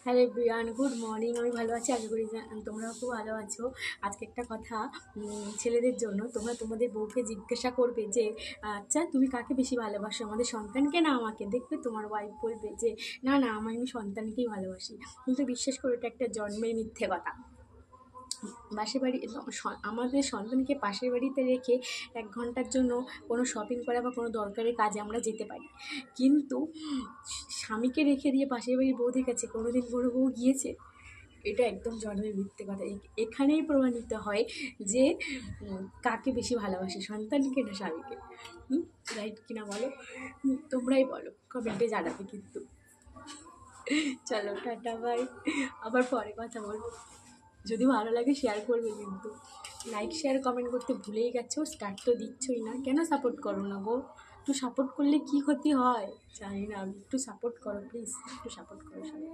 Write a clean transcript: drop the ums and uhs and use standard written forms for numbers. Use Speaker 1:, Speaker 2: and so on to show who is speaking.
Speaker 1: Hello everyone, good morning. আমি ভালো আছি, আশা করি তোমরাও খুব ভালো আছো। আজকে একটা কথা ছেলেদের জন্য, তোমরা তোমাদের বউকে জিজ্ঞাসা করবে যে আচ্ছা তুমি কাকে বেশি ভালোবাসো, আমাদের সন্তানকে না আমাকে? দেখবে তোমার ওয়াইফ বলবে যে না না আমি সন্তানকেই ভালোবাসি। কিন্তু বিশ্বাস করো এটা একটা জন্মের মিথ্যে কথা। পাশের বাড়ি আমাদের সন্তানকে পাশের বাড়িতে রেখে 1 ঘন্টার জন্য কোনো শপিং করা বা কোনো দরকারি কাজে আমরা যেতে পারি, কিন্তু স্বামীকে রেখে দিয়ে পাশের বাড়ির বৌদির কাছে কোনো দিন কোনো বউ গিয়েছে? এটা একদম জন্মের মিথ্যে কথা। এখানেই প্রমাণিত হয় যে কাকে বেশি ভালোবাসে, সন্তানকে না স্বামীকে। রাইট কিনা বলো? তোমরাই বলো, কমেন্টে জানাবে কিন্তু। চলো টাটা বাই, আবার পরে কথা বলবো। যদি ভালো লাগে শেয়ার করবে কিন্তু। লাইক শেয়ার কমেন্ট করতে ভুলেই গেছো, স্টার্ট তো দিচ্ছই না, কেন সাপোর্ট করো না গো? একটু সাপোর্ট করলে কি ক্ষতি হয় জানি না, একটু সাপোর্ট করো প্লিজ, একটু সাপোর্ট করো সবাই।